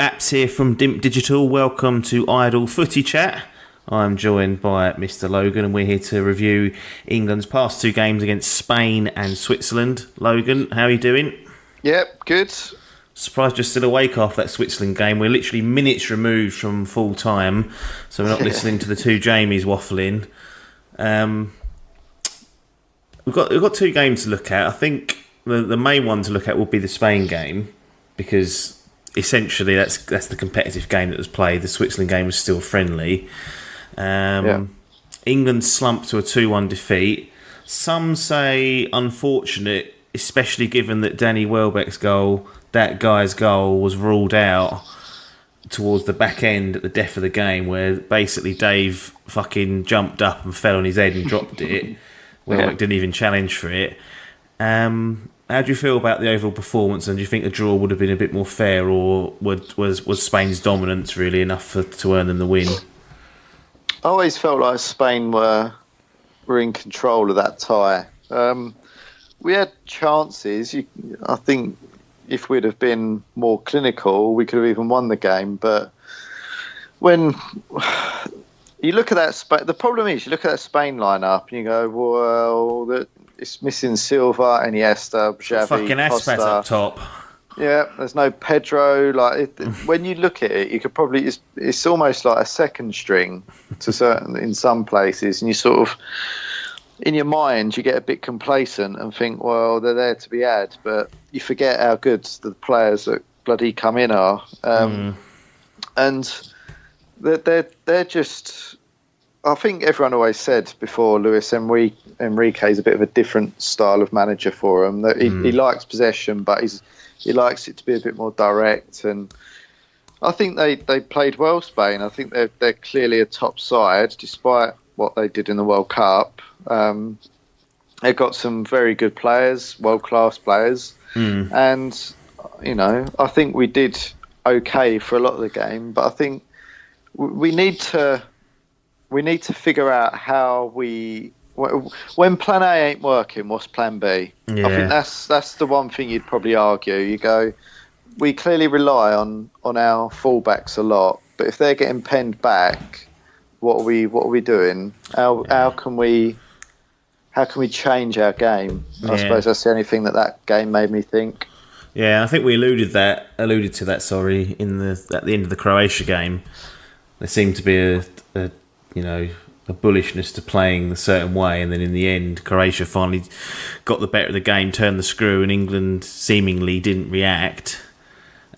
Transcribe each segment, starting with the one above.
Apps here from Dimp Digital. Welcome to Idle Footy Chat. I'm joined by Mr. Logan, and we're here to review England's past two games against Spain and Switzerland. Logan, how are you doing? Yep, good. Surprised you're still awake after that Switzerland game. We're literally minutes removed from full time, so we're not listening to the two Jamies waffling. We've got two games to look at. I think the main one to look at will be the Spain game, because essentially that's the competitive game that was played. The Switzerland game was still friendly. England slumped to a 2-1 defeat. Some say unfortunate, especially given that Danny Welbeck's goal, that guy's goal, was ruled out towards the back end at the death of the game, where basically Dave fucking jumped up and fell on his head and dropped it. Welbeck didn't even challenge for it. How do you feel about the overall performance, and do you think a draw would have been a bit more fair, or was Spain's dominance really enough to earn them the win? I always felt like Spain were in control of that tie. We had chances. I think if we'd have been more clinical, we could have even won the game. But when you look at that, the problem is you look at that Spain lineup and you go, well, it's missing Silva, Iniesta, Xavi, fucking Aspas Costa up top. Yeah, there's no Pedro. When you look at it, you could probably it's almost like a second string in some places, and you sort of in your mind you get a bit complacent and think, well, they're there to be had, but you forget how good the players that bloody come in are, and they're just. I think everyone always said before Luis Enrique is a bit of a different style of manager for him. That he likes possession, but he likes it to be a bit more direct. And I think they played well, Spain. I think they're clearly a top side, despite what they did in the World Cup. They've got some very good players, world-class players. And, I think we did okay for a lot of the game. But I think we need to figure out how when plan A ain't working, what's plan B? Yeah. I think that's the one thing you'd probably argue. You go, we clearly rely on our fullbacks a lot, but if they're getting penned back, what are we doing? How can we change our game? I suppose that's the only thing that game made me think. Yeah, I think we alluded to that. Sorry, at the end of the Croatia game, there seemed to be a bullishness to playing a certain way, and then in the end Croatia finally got the better of the game, turned the screw, and England seemingly didn't react.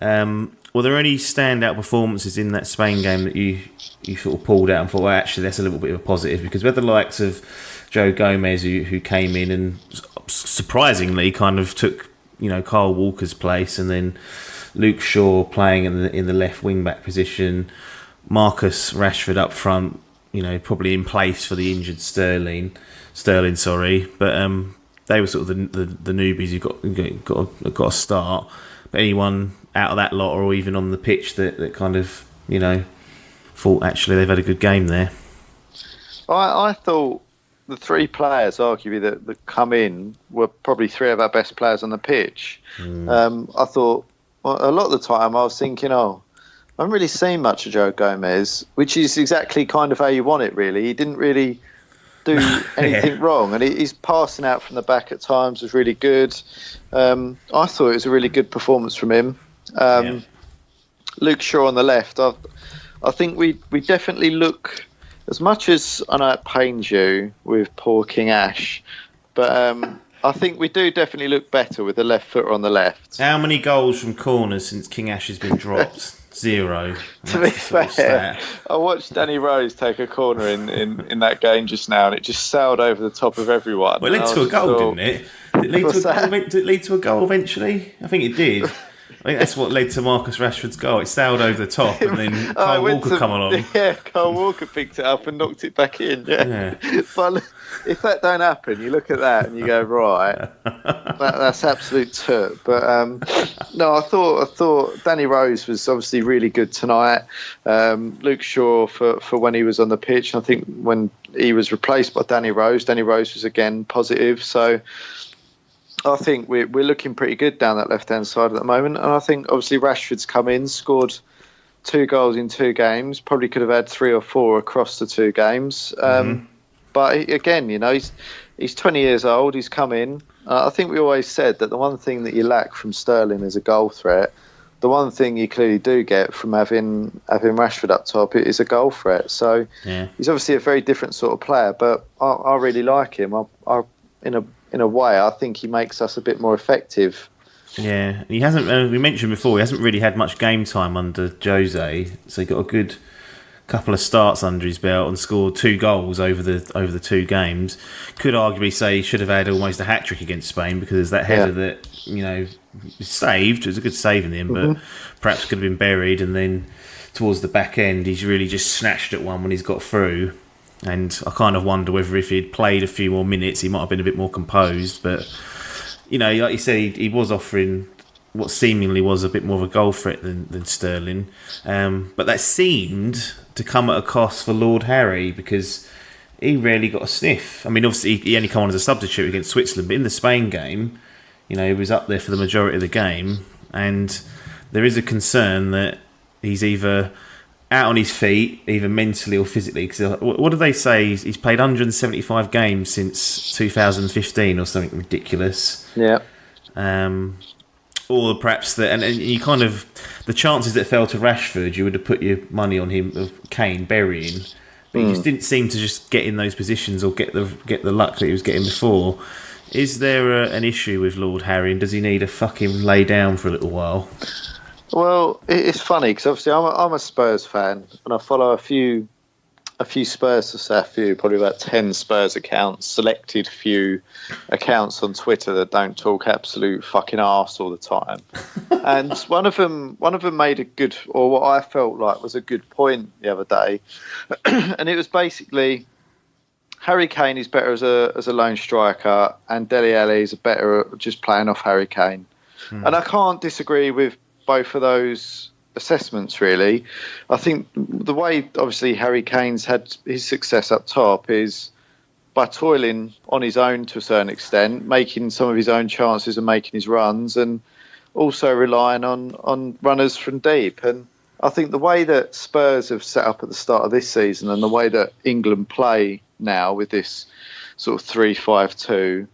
Were there any standout performances in that Spain game that you sort of pulled out and thought, well, actually that's a little bit of a positive? Because we had the likes of Joe Gomez who came in and surprisingly kind of took Kyle Walker's place, and then Luke Shaw playing in the left wing back position, Marcus Rashford up front, probably in place for the injured Sterling, but they were sort of the newbies who got a start. But anyone out of that lot, or even on the pitch, that kind of thought actually they've had a good game there? I thought the three players, arguably, that come in were probably three of our best players on the pitch. I thought a lot of the time I was thinking, I haven't really seen much of Joe Gomez, which is exactly kind of how you want it, really. He didn't really do anything wrong, and his passing out from the back at times was really good. I thought it was a really good performance from him. Luke Shaw on the left, I think we definitely look, as much as I know it pains you with poor King Ash, but I think we do definitely look better with the left footer on the left. How many goals from corners since King Ash has been dropped? 0. To be fair, I watched Danny Rose take a corner in that game just now, and it just sailed over the top of everyone. Well, it led to a goal, didn't it? Did it lead to a goal eventually? I think it did. I think that's what led to Marcus Rashford's goal. It sailed over the top, and then Kyle Walker come along. Yeah, Kyle Walker picked it up and knocked it back in. Yeah. But if that don't happen, you look at that and you go, right, that's absolute toot. But no, I thought Danny Rose was obviously really good tonight. Luke Shaw for when he was on the pitch. And I think when he was replaced by Danny Rose was again positive. So I think we're looking pretty good down that left-hand side at the moment. And I think, obviously, Rashford's come in, scored 2 goals in 2 games. Probably could have had 3 or 4 across the 2 games. But again, he's 20 years old. He's come in. I think we always said that the one thing that you lack from Sterling is a goal threat. The one thing you clearly do get from having Rashford up top is a goal threat. So he's obviously a very different sort of player. But I really like him. In a way, I think he makes us a bit more effective. Yeah, he hasn't. We mentioned before, he hasn't really had much game time under Jose, so he got a good couple of starts under his belt and scored 2 goals over the 2 games. Could arguably say he should have had almost a hat trick against Spain, because there's that header that saved. It was a good save in the end, but perhaps could have been buried. And then towards the back end, he's really just snatched at one when he's got through. And I kind of wonder whether if he'd played a few more minutes, he might have been a bit more composed. But, like you said, he was offering what seemingly was a bit more of a goal threat than Sterling. But that seemed to come at a cost for Lord Harry, because he rarely got a sniff. I mean, obviously, he only came on as a substitute against Switzerland, but in the Spain game, he was up there for the majority of the game. And there is a concern that he's either out on his feet, either mentally or physically. Because what do they say? He's played 175 games since 2015 or something ridiculous. Yeah. Or perhaps and you kind of, the chances that fell to Rashford, you would have put your money on him, of Kane burying. But he just didn't seem to just get in those positions or get the luck that he was getting before. Is there an issue with Lord Harry, and does he need to fucking lay down for a little while? Well, it's funny because obviously I'm a Spurs fan, and I follow a few Spurs, probably about 10 Spurs accounts, selected few accounts on Twitter that don't talk absolute fucking arse all the time. And one of them made a good, or what I felt like was a good point the other day, and it was basically Harry Kane is better as a lone striker, and Dele Alli is better at just playing off Harry Kane. And I can't disagree with both of those assessments, really. I think the way, obviously, Harry Kane's had his success up top is by toiling on his own to a certain extent, making some of his own chances and making his runs, and also relying on runners from deep. And I think the way that Spurs have set up at the start of this season, and the way that England play now with this sort of 3-5-2,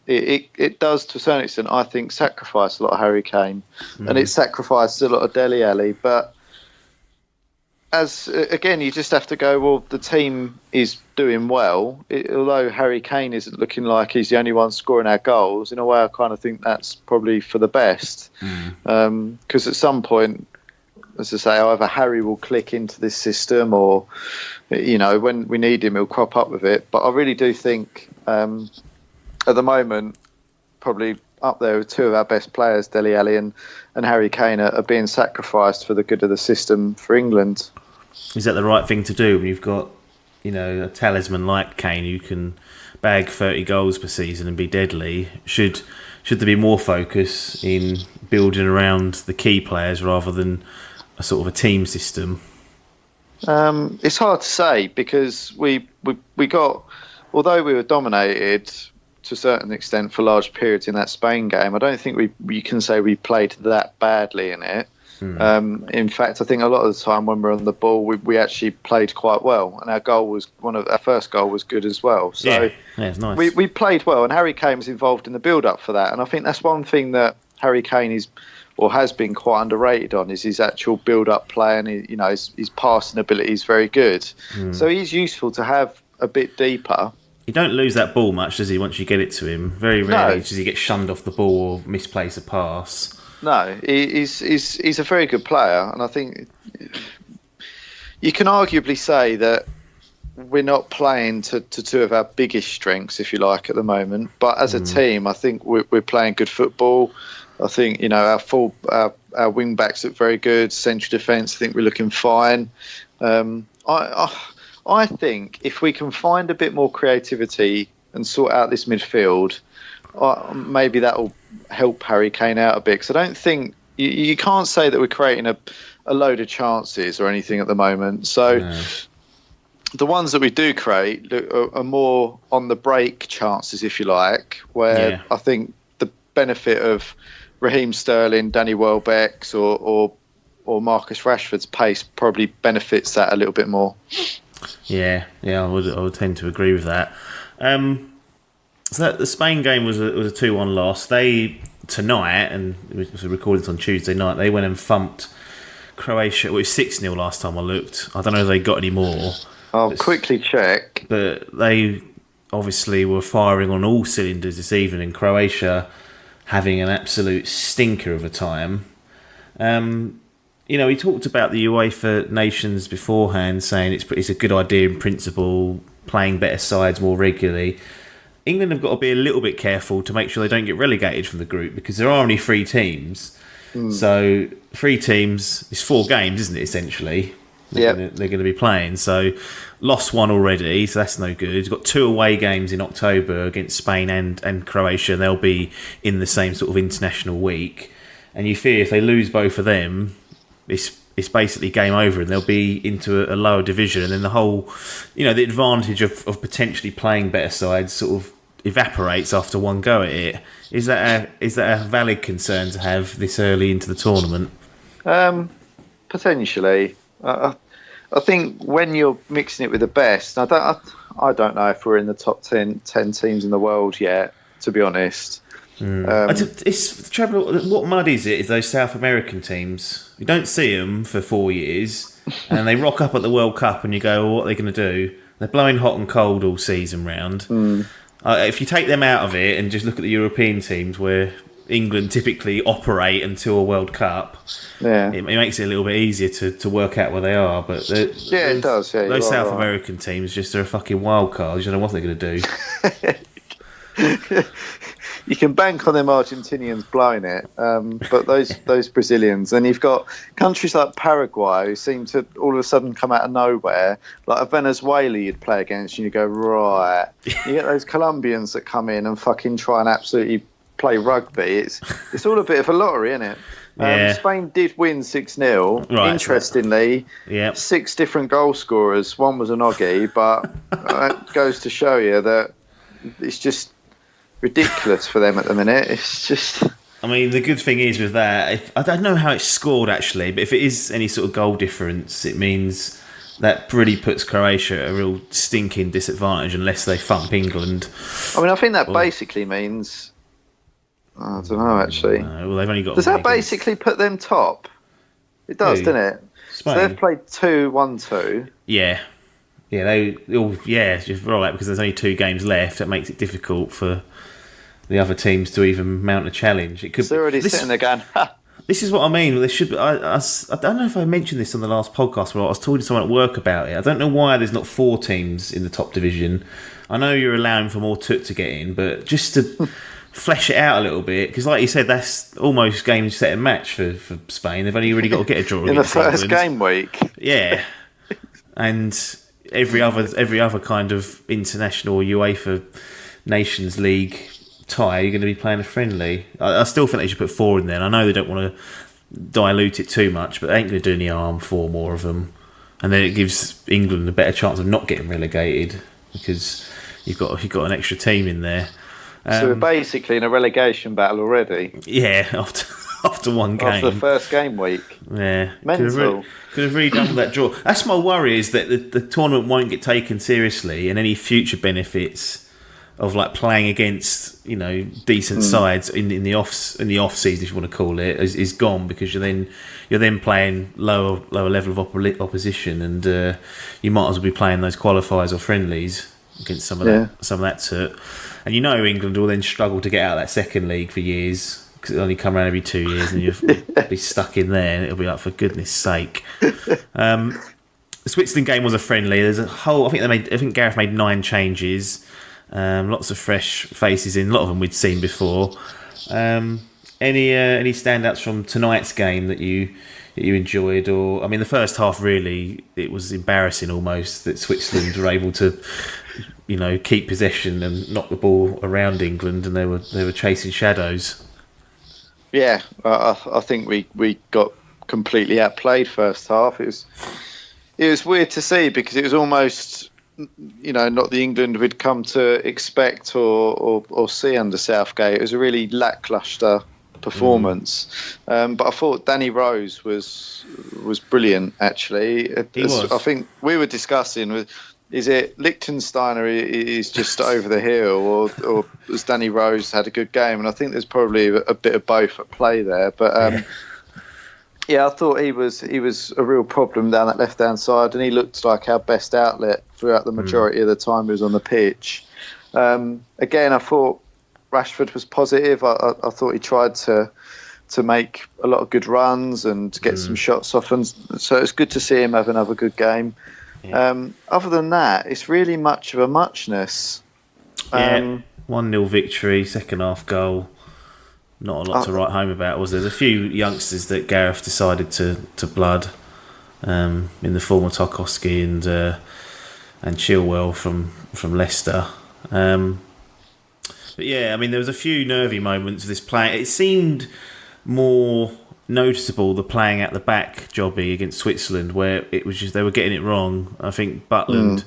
it does to a certain extent, I think, sacrifice a lot of Harry Kane, and it sacrifices a lot of Dele Alli. But again, you just have to go, well, the team is doing well. Although Harry Kane isn't looking like he's the only one scoring our goals, in a way I kind of think that's probably for the best. Because at some point, as I say, either Harry will click into this system, or when we need him, he'll crop up with it. But I really do think at the moment, probably up there with 2 of our best players, Dele Alli and Harry Kane, are being sacrificed for the good of the system for England. Is that the right thing to do when you've got, a talisman like Kane who can bag 30 goals per season and be deadly? Should there be more focus in building around the key players rather than a sort of a team system? It's hard to say, because we got, although we were dominated to a certain extent for large periods in that Spain game, I don't think you can say we played that badly in it. In fact, I think a lot of the time when we're on the ball, we actually played quite well, and our first goal was good as well. So it's nice. We played well, and Harry Kane was involved in the build-up for that. And I think that's one thing that Harry Kane has been quite underrated on, is his actual build-up play, and his passing ability is very good. So he's useful to have a bit deeper. You don't lose that ball much, does he, once you get it to him? Very rarely does he get shunned off the ball or misplace a pass. No, he's a very good player, and I think you can arguably say that we're not playing to 2 of our biggest strengths, if you like, at the moment. But as a team, I think we're playing good football. I think our wing backs look very good. Central defence, I think we're looking fine. I think if we can find a bit more creativity and sort out this midfield, maybe that will help Harry Kane out a bit. Because I don't think you can't say that we're creating a load of chances or anything at the moment. So the ones that we do create are more on the break chances, if you like, where I think benefit of Raheem Sterling, Danny Welbeck's, or Marcus Rashford's pace probably benefits that a little bit more. Yeah, I would tend to agree with that. So the Spain game was a 2-1 loss. They tonight, and we recorded on Tuesday night, they went and thumped Croatia. It was 6-0 last time I looked. I don't know if they got any more. I'll quickly check. But they obviously were firing on all cylinders this evening. Croatia having an absolute stinker of a time. He talked about the UEFA Nations beforehand, saying it's a good idea in principle, playing better sides more regularly. England have got to be a little bit careful to make sure they don't get relegated from the group, because there are only 3 teams. So 3 teams, it's 4 games, isn't it, essentially? They're going to be playing. So lost 1 already, so that's no good. You've got 2 away games in October against Spain and Croatia. They'll be in the same sort of international week. And you fear if they lose both of them, it's basically game over, and they'll be into a lower division, and then the whole, the advantage of potentially playing better sides sort of evaporates after one go at it. Is that a valid concern to have this early into the tournament? Potentially. I think when you're mixing it with the best, I don't know if we're in the top 10 teams in the world yet, to be honest. It's the trouble. What mud is it? Is those South American teams? You don't see them for 4 years, and they rock up at the World Cup, and you go, well, what are they going to do? They're blowing hot and cold all season round. If you take them out of it and just look at the European teams, where England typically operate until a World Cup, it makes it a little bit easier to work out where they are. But it does. Yeah, those South American teams just are a fucking wild card. You don't know what they're going to do. You can bank on them Argentinians blowing it, but those Brazilians, and you've got countries like Paraguay who seem to all of a sudden come out of nowhere, like a Venezuela you'd play against, and you go, right. You get those Colombians that come in and fucking try and absolutely play rugby. It's all a bit of a lottery, isn't it? Spain did win 6-0. Right, interestingly, 6 different goal scorers. One was an Oggy, but it goes to show you that it's just ridiculous for them at the minute. It's just... I mean, the good thing is with that, I don't know how it's scored actually, but if it is any sort of goal difference, it means that really puts Croatia at a real stinking disadvantage unless they thump England. I mean, I think that basically means... I don't know, actually. Well, they've only got... Does that basically put them top? It does, doesn't it? Spain. So they've played 2-1-2. Yeah. Yeah, you're right, because there's only 2 games left. That makes it difficult for the other teams to even mount a challenge. It could. They're already sitting there going, ha! This is what I mean. There should be, I don't know if I mentioned this on the last podcast, but I was talking to someone at work about it. I don't know why there's not 4 teams in the top division. I know you're allowing for more to get in, but just to flesh it out a little bit, because like you said, that's almost game, set and match for Spain. They've only really got to get a draw in the first game week. Yeah, and every other kind of international UEFA Nations League tie, you're going to be playing a friendly. I still think they should put 4 in there. And I know they don't want to dilute it too much, but they ain't going to do any harm, 4 more of them. And then it gives England a better chance of not getting relegated, because you've got an extra team in there. So we're basically in a relegation battle already. Yeah, after one game. After the first game week. Yeah. Mental. Could have really done with that draw. That's my worry, is that the tournament won't get taken seriously, and any future benefits of like playing against decent sides in the off season, if you want to call it, is gone, because you're then playing lower level of opposition, and you might as well be playing those qualifiers or friendlies against some of that sort. And England will then struggle to get out of that second league for years, because it'll only come around every 2 years, and you'll be stuck in there, and it'll be like, for goodness sake. The Switzerland game was a friendly. There's a whole. I think Gareth made 9 changes. Lots of fresh faces in. A lot of them we'd seen before. Any standouts from tonight's game that you enjoyed? Or, I mean, the first half, really, it was embarrassing almost that Switzerland were able to keep possession and knock the ball around England, and they were chasing shadows. Yeah, I think we got completely outplayed first half. It was weird to see, because it was almost not the England we'd come to expect or see under Southgate. It was a really lacklustre performance. But I thought Danny Rose was brilliant, actually. He was. I think we were discussing, is it Liechtensteiner is just over the hill, or has Danny Rose had a good game? And I think there's probably a bit of both at play there. But yeah, I thought he was a real problem down that left-hand side, and he looked like our best outlet throughout the majority of the time he was on the pitch. Again, I thought Rashford was positive. I thought he tried to make a lot of good runs and get some shots off, and so it's good to see him have another good game. Yeah. Other than that, it's really much of a muchness. 1-0 victory, second half goal. Not a lot to write home about, was there? There's a few youngsters that Gareth decided to blood in the form of Tarkowski and Chilwell from Leicester. But yeah, I mean, there was a few nervy moments of this play. It seemed more noticeable the playing at the back jobby against Switzerland, where it was just they were getting it wrong. I think Butland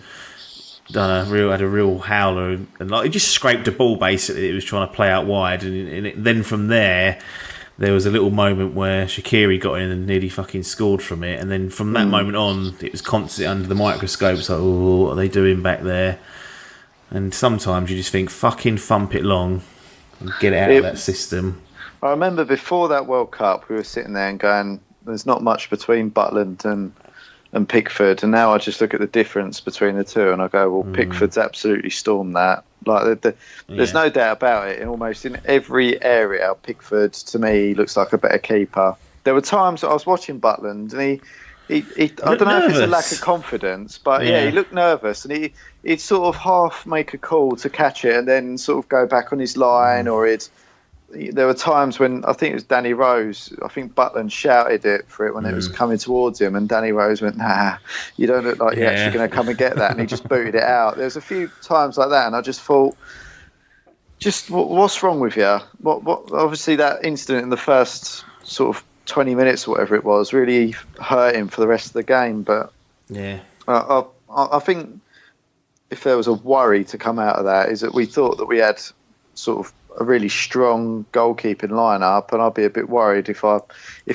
had a real howler, and like, he just scraped a ball basically. It was trying to play out wide, and then from there was a little moment where Shaqiri got in and nearly fucking scored from it, and then from that moment on, it was constantly under the microscope. It's like, oh, what are they doing back there? And sometimes you just think, fucking thump it long and get it out of that system. I remember before that World Cup, we were sitting there and going, there's not much between Butland and Pickford, and now I just look at the difference between the two and I go, well, Pickford's absolutely stormed that. Like, there's no doubt about it. And almost in every area, Pickford, to me, looks like a better keeper. There were times that I was watching Butland, and he I don't know if it's a lack of confidence, but he looked nervous, and he'd sort of half make a call to catch it and then sort of go back on his line, or there were times when I think it was Danny Rose, I think Butland shouted it for it when it was coming towards him, and Danny Rose went, nah, you don't look like you're actually going to come and get that, and he just booted it out. There's a few times like that, and I just thought, what's wrong with you? What obviously that incident in the first sort of 20 minutes or whatever it was really hurt him for the rest of the game. But I think if there was a worry to come out of that, is that we thought that we had sort of a really strong goalkeeping lineup, and I'd be a bit worried if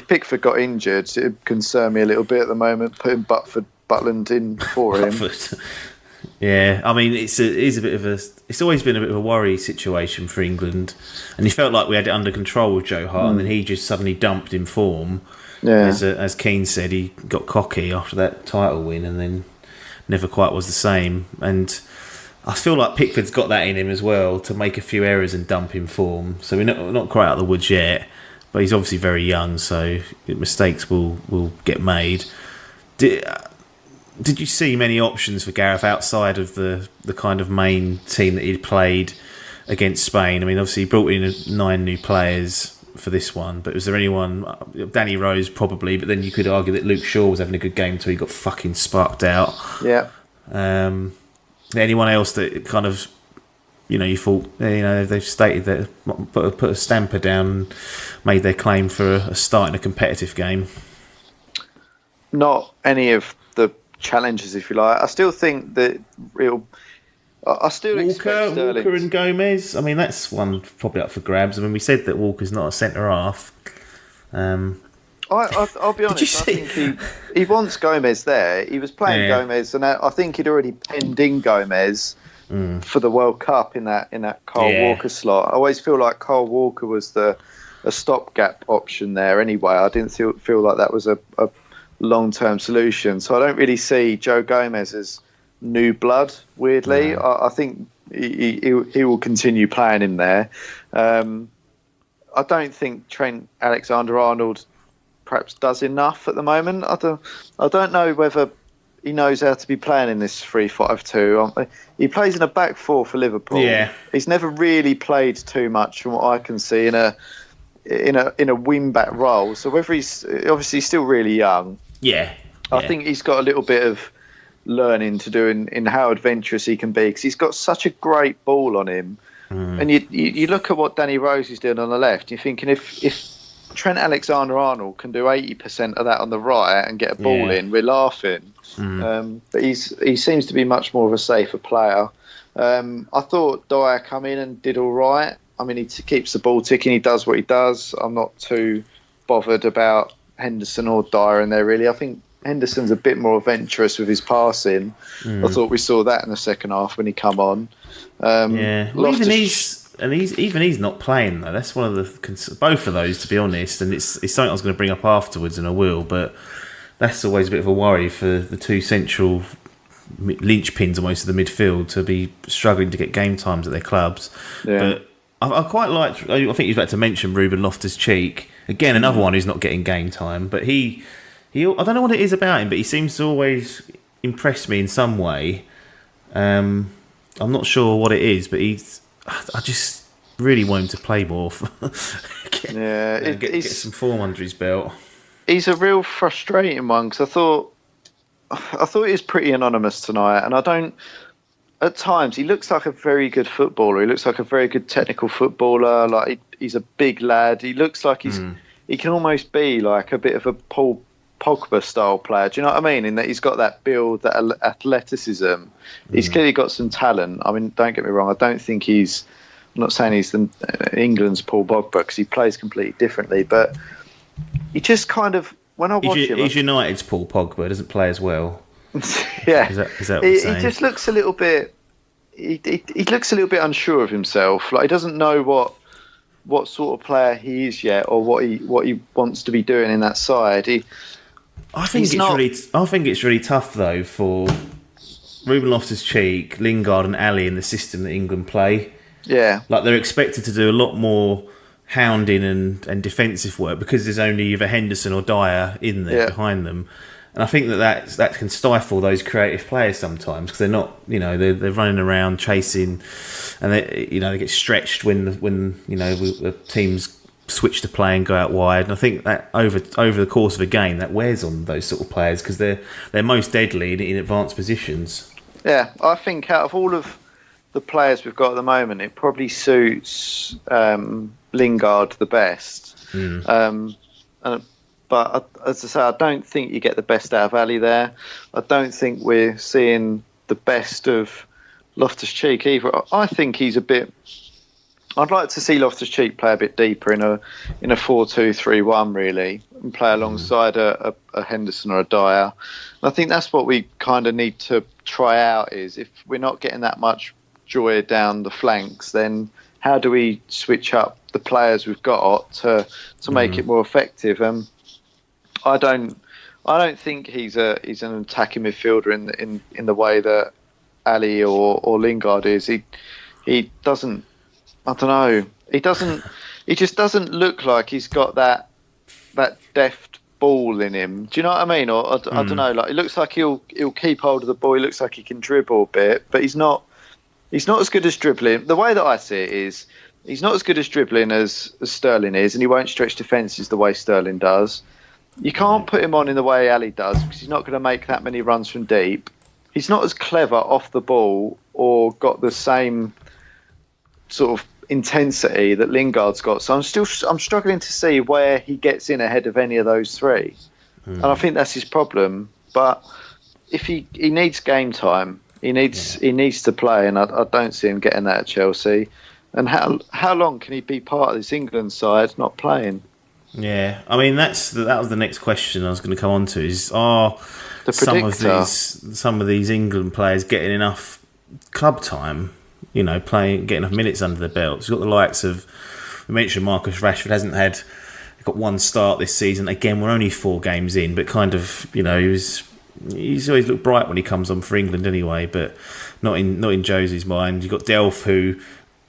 Pickford got injured. It would concern me a little bit at the moment, putting Butland in for him. Yeah, I mean, it's always been a bit of a worry situation for England, and he felt like we had it under control with Joe Hart, and then he just suddenly dumped in form. Yeah. As Keane said, he got cocky after that title win, and then never quite was the same. And I feel like Pickford's got that in him as well, to make a few errors and dump in form. So we're not quite out of the woods yet, but he's obviously very young, so mistakes will get made. Did you see many options for Gareth outside of the kind of main team that he'd played against Spain? I mean, obviously he brought in 9 new players for this one, but was there anyone? Danny Rose probably, but then you could argue that Luke Shaw was having a good game too. He got fucking sparked out. Yeah. Anyone else that kind of, you thought, they've stated that, put a stamper down, made their claim for a start in a competitive game? Not any of the challenges, if you like. I still think that expect Sterling. Walker and Gomez. I mean, that's one probably up for grabs. I mean, we said that Walker's not a centre half. I'll be honest. I think he wants Gomez there. He was playing Gomez, and I think he'd already penned in Gomez for the World Cup in that Kyle Walker slot. I always feel like Kyle Walker was a stopgap option there. Anyway, I didn't feel like that was a long-term solution. So I don't really see Joe Gomez as new blood, weirdly. No. I think he will continue playing in there. I don't think Trent Alexander-Arnold perhaps does enough at the moment. I don't know whether he knows how to be playing in this 3-5-2. He plays in a back four for Liverpool. Yeah. He's never really played too much from what I can see in a wing-back role. So whether he's obviously still really young. Yeah. I think he's got a little bit of learning to do in how adventurous he can be, because he's got such a great ball on him. And you look at what Danny Rose is doing on the left, you're thinking if Trent Alexander-Arnold can do 80% of that on the right and get a ball in, we're laughing. But he seems to be much more of a safer player. I thought Dyer come in and did all right. I mean, he keeps the ball ticking. He does what he does. I'm not too bothered about Henderson or Dyer in there, really. I think Henderson's a bit more adventurous with his passing. I thought we saw that in the second half when he come on. Well, even he's not playing though. That's one of the both of those, to be honest. And it's something I was going to bring up afterwards, and I will. But that's always a bit of a worry for the two central linchpins almost of the midfield to be struggling to get game times at their clubs. But I quite liked. I think he was about to mention Ruben Loftus-Cheek again, another one who's not getting game time. But he I don't know what it is about him, but he seems to always impress me in some way. I'm not sure what it is, but I just really want him to play more. Get some form under his belt. He's a real frustrating one because I thought he was pretty anonymous tonight, and I don't. At times, he looks like a very good footballer. He looks like a very good technical footballer. Like he's a big lad. He looks like he can almost be like a bit of a Paul Pogba style player. Do you know what I mean? In that he's got that build, that athleticism. He's clearly got some talent. I mean, don't get me wrong. I don't think he's. I'm not saying he's England's Paul Pogba because he plays completely differently, but he just kind of. When I watch him, he's United's Paul Pogba. Doesn't play as well. Yeah, is that what you're saying? He just looks a little bit. He looks a little bit unsure of himself. Like he doesn't know what sort of player he is yet, or what he wants to be doing in that side. I think it's really tough though for Ruben Loftus-Cheek, Lingard, and Ali in the system that England play. Yeah, like they're expected to do a lot more hounding and defensive work because there's only either Henderson or Dyer in there behind them. And I think that can stifle those creative players sometimes because they're not, they're running around chasing, and they get stretched when the teams switch to play and go out wide. And I think that over the course of a game that wears on those sort of players because they're most deadly in advanced positions. Yeah, I think out of all of the players we've got at the moment, it probably suits Lingard the best. But as I say, I don't think you get the best out of Ali there. I don't think we're seeing the best of Loftus-Cheek either. I think he's a bit. I'd like to see Loftus-Cheek play a bit deeper in a 4-2-3-1 really, and play alongside a Henderson or a Dyer. And I think that's what we kind of need to try out. Is if we're not getting that much joy down the flanks, then how do we switch up the players we've got to make it more effective? I don't think he's an attacking midfielder in the way that Ali or Lingard is. He doesn't. I don't know. He just doesn't look like he's got that deft ball in him. Do you know what I mean? Or I don't know. Like it looks like he'll keep hold of the ball. He looks like he can dribble a bit, but he's not as good as dribbling. The way that I see it is he's not as good as dribbling as Sterling is, and he won't stretch defences the way Sterling does. You can't put him on in the way Ali does because he's not going to make that many runs from deep. He's not as clever off the ball or got the same sort of intensity that Lingard's got. So I'm struggling to see where he gets in ahead of any of those three. And I think that's his problem. But if he needs game time, he needs to play, and I don't see him getting that at Chelsea. And how long can he be part of this England side not playing? Yeah, I mean that was the next question I was going to come on to. Is are some of these England players getting enough club time? Getting enough minutes under the belt. You've got the likes of, we mentioned Marcus Rashford hasn't got one start this season. Again, we're only 4 games in, but kind of he's always looked bright when he comes on for England anyway. But not in Josie's mind. You've got Delph who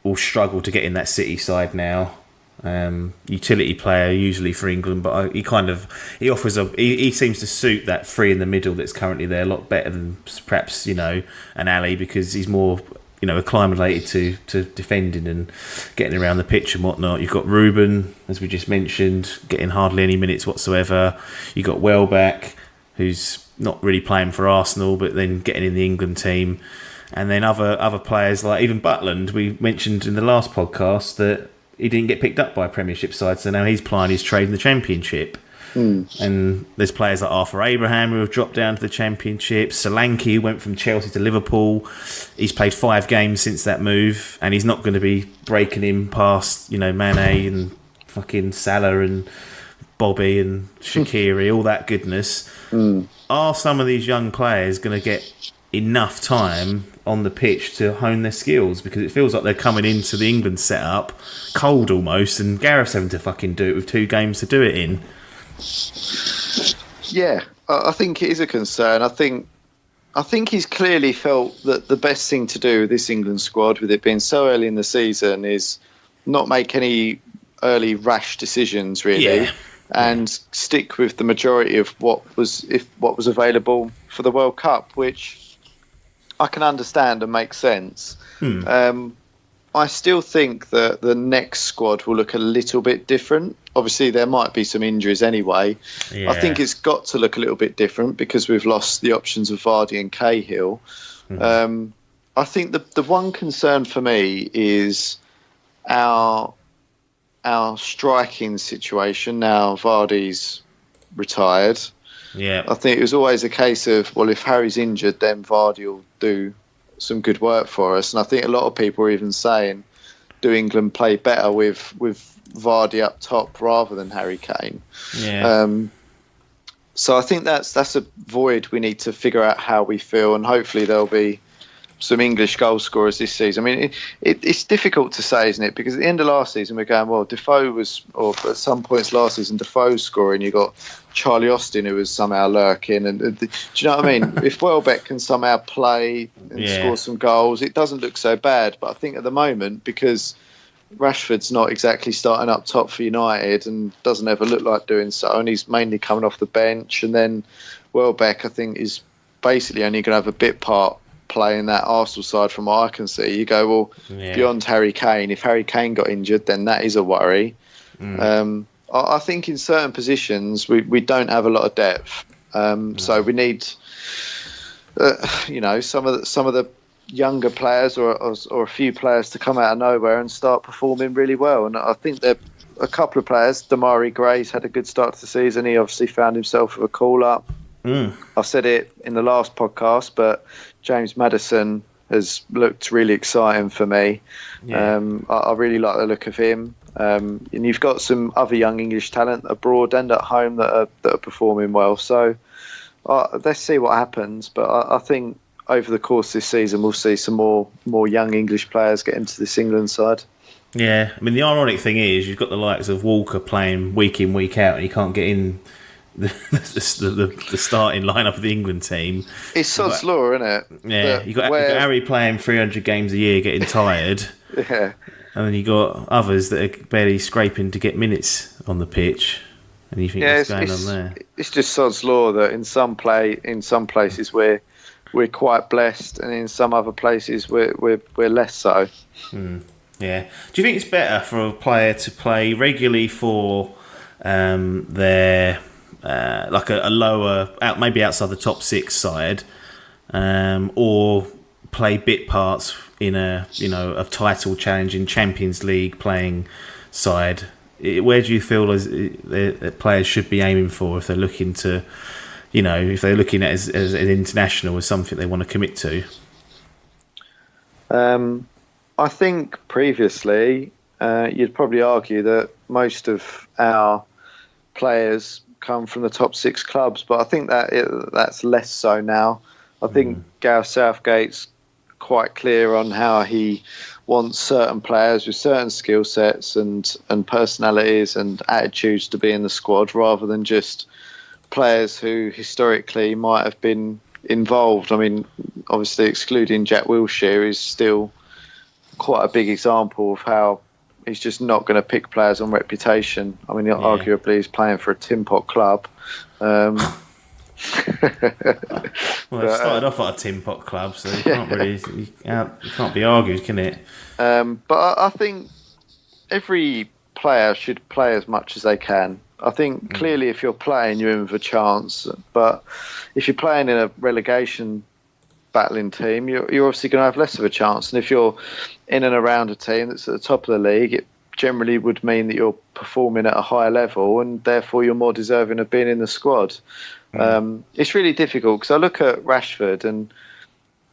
will struggle to get in that City side now. Utility player usually for England, but he offers he seems to suit that three in the middle that's currently there a lot better than perhaps an Ali because he's more acclimated to defending and getting around the pitch and whatnot. You've got Ruben, as we just mentioned, getting hardly any minutes whatsoever. You've got Welbeck, who's not really playing for Arsenal but then getting in the England team, and then other players like even Butland. We mentioned in the last podcast that he didn't get picked up by a Premiership side, so now he's plying his trade in the Championship. And there's players like Arthur Abraham who have dropped down to the Championship. Solanke went from Chelsea to Liverpool. He's played 5 games since that move, and he's not going to be breaking him past, Mane and fucking Salah and Bobby and Shaqiri, all that goodness. Are some of these young players going to get enough time on the pitch to hone their skills? Because it feels like they're coming into the England setup cold almost, and Gareth's having to fucking do it with 2 games to do it in. Yeah, I think it is a concern. I think he's clearly felt that the best thing to do with this England squad, with it being so early in the season, is not make any early rash decisions, really, and stick with the majority of what was available for the World Cup, which I can understand and make sense. I still think that the next squad will look a little bit different. Obviously, there might be some injuries anyway. I think it's got to look a little bit different because we've lost the options of Vardy and Cahill. I think the one concern for me is our striking situation. Now Vardy's retired. Yeah, I think it was always a case of, well, if Harry's injured, then Vardy will do some good work for us. And I think a lot of people are even saying, do England play better with Vardy up top rather than Harry Kane? So I think that's a void we need to figure out how we feel, and hopefully there'll be some English goal scorers this season. I mean, it's difficult to say, isn't it? Because at the end of last season, we're going, well, Defoe was, or at some points last season, Defoe's scoring. You got Charlie Austin, who was somehow lurking. And do you know what I mean? If Welbeck can somehow play and score some goals, it doesn't look so bad. But I think at the moment, because Rashford's not exactly starting up top for United and doesn't ever look like doing so, and he's mainly coming off the bench, and then Welbeck, I think, is basically only going to have a bit part playing that Arsenal side from what I can see. You go, well, beyond Harry Kane, if Harry Kane got injured, then that is a worry. I think in certain positions we don't have a lot of depth, so we need some of the younger players or a few players to come out of nowhere and start performing really well. And I think that a couple of players, Damari Gray's had a good start to the season. He obviously found himself with a call up. I said it in the last podcast, but James Maddison has looked really exciting for me. I really like the look of him. And you've got some other young English talent abroad and at home that are performing well. So let's see what happens. But I think over the course of this season, we'll see some more young English players get into this England side. Yeah, I mean, the ironic thing is you've got the likes of Walker playing week in, week out, and he can't get in the starting lineup of the England team. It's sod's law, isn't it? Yeah, you got Harry playing 300 games a year, getting tired. And then you got others that are barely scraping to get minutes on the pitch. And you think what's going on there? It's just sod's law that in some places we're quite blessed, and in some other places we're less so. Yeah. Do you think it's better for a player to play regularly for their like a lower, maybe outside the top 6 side, or play bit parts in a title challenging Champions League playing side? Where do you feel that players should be aiming for if they're looking to, if they're looking at as an international as something they want to commit to? I think previously you'd probably argue that most of our players come from the top 6 clubs, but I think that's less so now. I think Gareth Southgate's quite clear on how he wants certain players with certain skill sets and personalities and attitudes to be in the squad, rather than just players who historically might have been involved. I mean, obviously excluding Jack Wilshere is still quite a big example of how he's just not going to pick players on reputation. I mean, arguably he's playing for a tin pot club. Well, it started off like a tin pot club, so you can't be argued, can it? But I think every player should play as much as they can. I think clearly if you're playing, you're in with a chance. But if you're playing in a relegation battling team, you're obviously going to have less of a chance. And if you're in and around a team that's at the top of the league, it generally would mean that you're performing at a higher level, and therefore you're more deserving of being in the squad. It's really difficult because I look at Rashford, and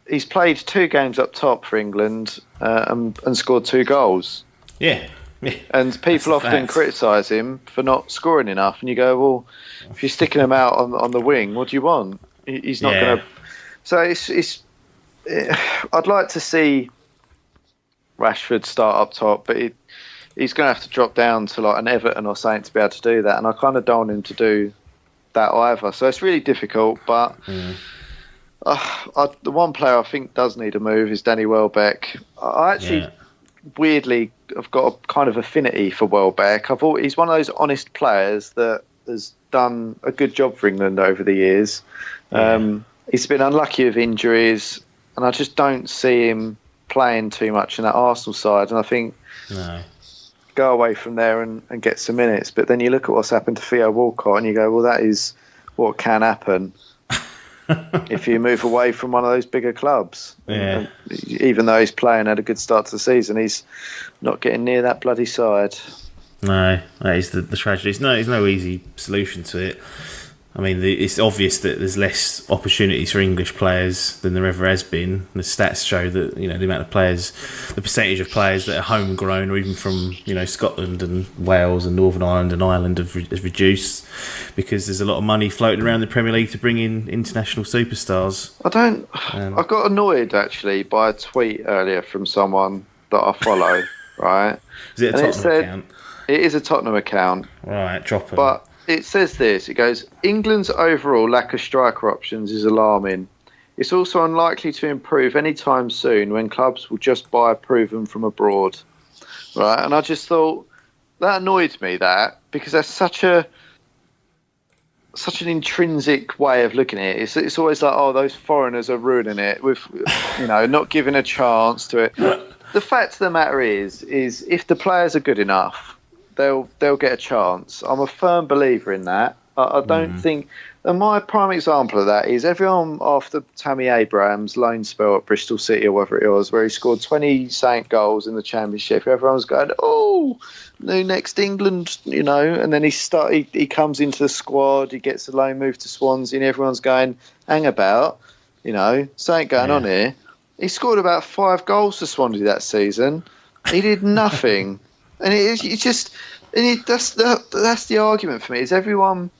he's played 2 games up top for England and scored 2 goals. Yeah. And people often criticise him for not scoring enough, and you go, well, if you're sticking him out on the wing, what do you want? He's not going to. So it's. I'd like to see Rashford start up top, but he's going to have to drop down to like an Everton or something to be able to do that, and I kind of don't want him to do that either. So it's really difficult, but. The one player I think does need a move is Danny Welbeck. I actually, weirdly, I've got a kind of affinity for Welbeck. He's one of those honest players that has done a good job for England over the years. He's been unlucky with injuries, and I just don't see him playing too much in that Arsenal side. And I think go away from there and get some minutes. But then you look at what's happened to Theo Walcott, and you go, well, that is what can happen. If you move away from one of those bigger clubs. And even though he's playing, had a good start to the season, he's not getting near that bloody side. No, that is the tragedy. There's no easy solution to it. I mean, it's obvious that there's less opportunities for English players than there ever has been. The stats show that, the amount of players, the percentage of players that are homegrown or even from, Scotland and Wales and Northern Ireland and Ireland has reduced because there's a lot of money floating around the Premier League to bring in international superstars. I got annoyed actually by a tweet earlier from someone that I follow, right? Is it a Tottenham account? It is a Tottenham account. Right, drop it. But it says this, it goes, England's overall lack of striker options is alarming. It's also unlikely to improve anytime soon when clubs will just buy proven from abroad. Right, and I just thought, that annoyed me, because that's such an intrinsic way of looking at it. It's always like, oh, those foreigners are ruining it with, not giving a chance to it. The fact of the matter is if the players are good enough, they'll get a chance. I'm a firm believer in that. I don't think... And my prime example of that is everyone after Tammy Abraham's loan spell at Bristol City or whatever it was, where he scored 20-something goals in the Championship, everyone was going, oh, new next England, and then he comes into the squad, he gets a loan move to Swansea, and everyone's going, hang about, something going on here. He scored about 5 goals for Swansea that season. He did nothing. And that's the argument for me. Is everyone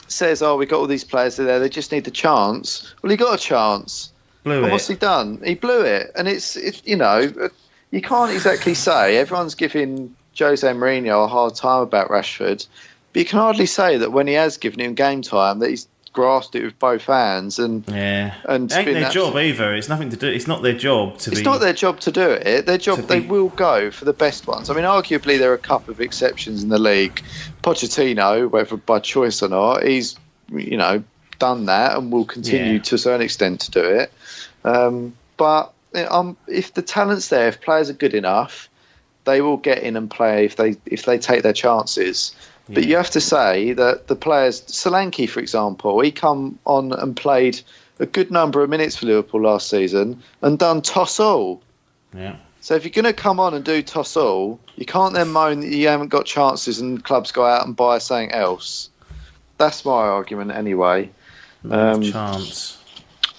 says, "Oh, we got all these players there; they just need the chance." Well, he got a chance. What's he done? He blew it, and it's you can't exactly say everyone's giving Jose Mourinho a hard time about Rashford, but you can hardly say that when he has given him game time that he's grasped it with both hands and it ain't their job either. It's nothing to do. It's not their job to. It's not their job to do it. Their job. They will go for the best ones. I mean, arguably there are a couple of exceptions in the league. Pochettino, whether by choice or not, he's done that and will continue to a certain extent to do it. But if the talent's there, if players are good enough, they will get in and play if they take their chances. But you have to say that the players, Solanke, for example, he come on and played a good number of minutes for Liverpool last season and done toss all. Yeah. So if you're going to come on and do toss all, you can't then moan that you haven't got chances and clubs go out and buy something else. That's my argument anyway. Chance.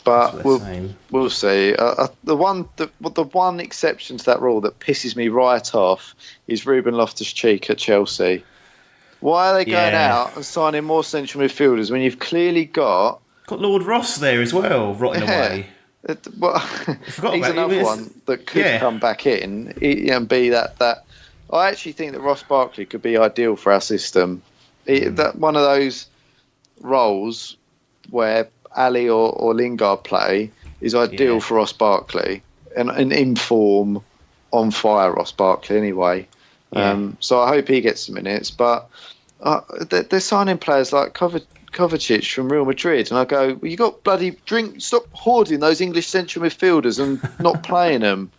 But we'll see. The one exception to that rule that pisses me right off is Ruben Loftus-Cheek at Chelsea. Why are they going out and signing more central midfielders when you've clearly got Lord Ross there as well, rotting away? He's another one that could come back in and be that. I actually think that Ross Barkley could be ideal for our system. That one of those roles where Ali or Lingard play is ideal for Ross Barkley, and in form, on fire Ross Barkley anyway. So I hope he gets some minutes, but they're signing players like Kovacic from Real Madrid, and I go, well, you got bloody stop hoarding those English central midfielders and not playing them.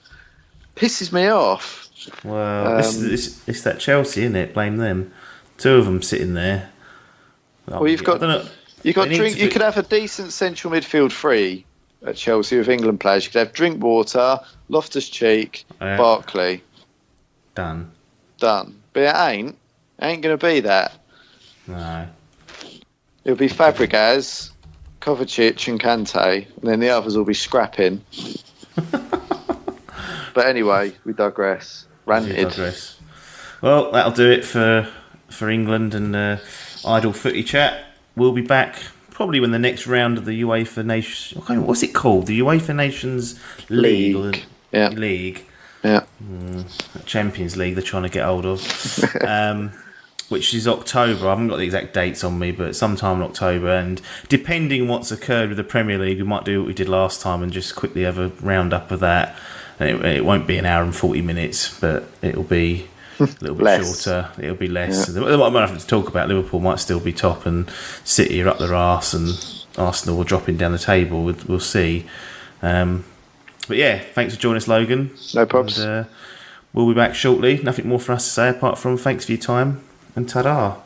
Pisses me off. Well, it's that Chelsea, isn't it? Blame them. 2 of them sitting there. Well, you could have a decent central midfield free at Chelsea with England players. You could have Drinkwater, Loftus-Cheek, Barkley. Done. done. But it ain't. It ain't going to be that. No. It'll be Fabregas, Kovacic and Kante, and then the others will be scrapping. But anyway, we digress. Ranted. Well, that'll do it for England and Idle Footy Chat. We'll be back probably when the next round of the UEFA Nations... What's it called? The UEFA Nations League? Or the League. Yeah. Champions League they're trying to get hold of. Which is October. I haven't got the exact dates on me, but sometime in October. And depending what's occurred with the Premier League, we might do what we did last time and just quickly have a round-up of that. And it won't be an hour and 40 minutes, but it'll be a little bit shorter. It'll be less. Yeah. There might have to talk about. Liverpool might still be top and City are up their arse and Arsenal are dropping down the table. We'll see. But yeah, thanks for joining us, Logan. No problems. And, we'll be back shortly. Nothing more for us to say apart from thanks for your time and ta-da.